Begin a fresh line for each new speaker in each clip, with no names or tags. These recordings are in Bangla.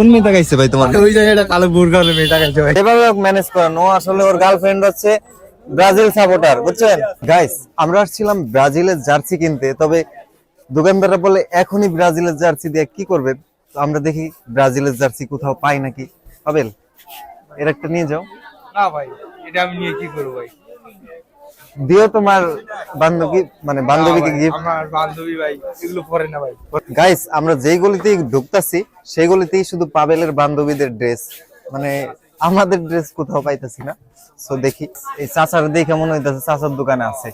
কোন মেয়ে তাকাইছে ভাই তোমার?
ওই জায়গাটা কালো বোরকা হলে মেয়ে তাকাইছে ভাই।
এভাবে ম্যানেজ করেন। ও আসলে ওর গার্লফ্রেন্ড হচ্ছে ব্রাজিল সাপোর্টার, বুঝছেন গাইস? আমরা আসছিলাম ব্রাজিলের জার্সি কিনতে, তবে দোকানদাররা বলে এখনই ব্রাজিলের জার্সি দিয়ে কি করবে। তো আমরা দেখি ব্রাজিলের জার্সি কোথাও পাই নাকি। পাবেল, এর একটা নিয়ে যাও।
না ভাই, এটা আমি নিয়ে কি করবো ভাই?
দিও তোমার বান্ধবী, মানে বান্ধবীকে গিফট।
আমার বান্ধবী ভাই এগুলো পরে না ভাই।
গাইস, আমরা যেই গলিতেই ঢুকতাছি সেই গলিতেই শুধু পাবেলের বান্ধবীদের ড্রেস, মানে আমাদের ড্রেস কোথাও পাইতাছি না। সো দেখি এই চাচার দেখে মনে হইতাছে চাচার দোকানে আছে।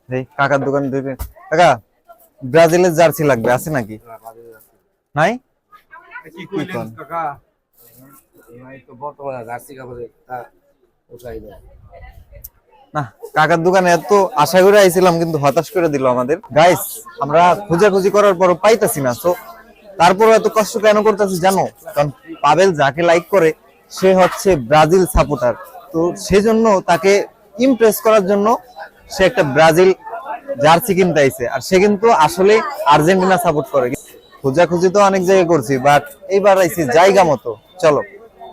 এই কাকার দোকানে দেখে, কাকা ব্রাজিলের জার্সি লাগবে, আছে নাকি? নাই?
কি কইলেন কাকা? ভাই তো বর্তমানে জার্সি কাপড়ে ওটাই না।
না, কাকার দোকানে এত আশা করে আইছিলাম কিন্তু হতাশ করে দিল আমাদের। গাইস, আমরা খোঁজাখুঁজি করার পরও পাইতাছি না। সো তারপরও এত কষ্ট কেন করতেছি জানো? কারণ পাবেল যাকে লাইক করে সে হচ্ছে ব্রাজিল সাপোর্টার। তো সেজন্য তাকে ইমপ্রেস করার জন্য সে একটা ব্রাজিল জার্সি কিনতে আইছে, আর সে কিন্তু আসলে আর্জেন্টিনা সাপোর্ট করে। খোঁজাখুঁজি তো অনেক জায়গায় করছি, বাট এইবার আইছি জায়গা মতো। চলো,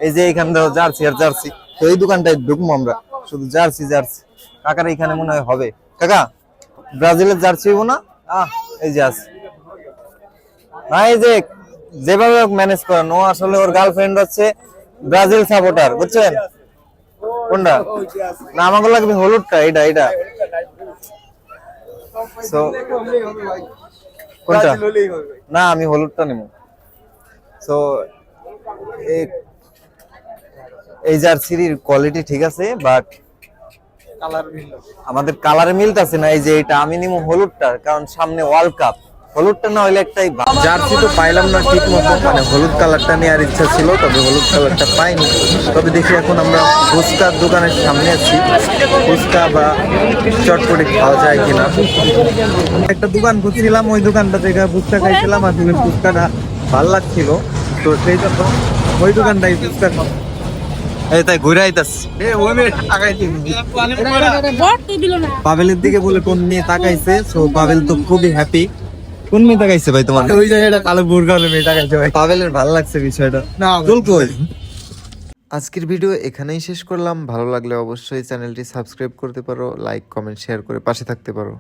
এই যে এখানে জার্সি আর জার্সি, তো এই দোকানটায় ঢুকবো আমরা, শুধু জার্সি জার্সি। কাকার এখানে মনে হয় হবে। কাকা, ব্রাজিলের জার্সি হইব না? এই যে আছে না, এই যে যেভাবে ম্যানেজ করেন। ও আসলে ওর গার্লফ্রেন্ড হচ্ছে ব্রাজিল সাপোর্টার, বুঝছেন? কোনটা? না, আমাকে লাগবে হলুদটা, এটা এটা। সো কোনটা? না, আমি হলুদটা নেব। সো এই জার্সির কোয়ালিটি ঠিক আছে, বাট আমাদের কালারে মিলতেছে না। এই যে এটা আমি নিব হলুদটা, কারণ সামনে ওয়ার্ল্ড কাপ। হলুদটা না হইলে একটাই জার্সি তো পাইলাম না ঠিক মতো, মানে হলুদ কালারটা নেওয়ার ইচ্ছা ছিল, তবে হলুদ কালারটা পাইনি। তবে দেখি এখন আমরা ফুচকার দোকানের সামনে আছি, ফুচকা বা চটপটি খাওয়া যায় কিনা। একটা দোকান খুঁজছিলাম, ওই দোকানটা থেকে ফুচকা খাইছিলাম, আর ফুচকাটা ভালো লাগছিল, তো সেই জন্য ওই দোকানটাই ফুচকা খাওয়া। এই তাই ঘুরে আইতাছি। পাবেলের দিকে বলে কোন মেয়ে তাকাইছে, সো পাবেল তো খুবই হ্যাপি। কোন মেয়ে তাকাইছে ভাই তোমার?
ওই জায়গাটা কালো বোরকা হলে মেয়ে তাকাইছে ভাই।
পাবেলের ভালো লাগছে বিষয়টা।
না
চল কই।
আজকের ভিডিও এখানেই শেষ করলাম। ভালো লাগলে অবশ্যই চ্যানেলটি সাবস্ক্রাইব করতে পারো, লাইক কমেন্ট শেয়ার করে পাশে থাকতে পারো।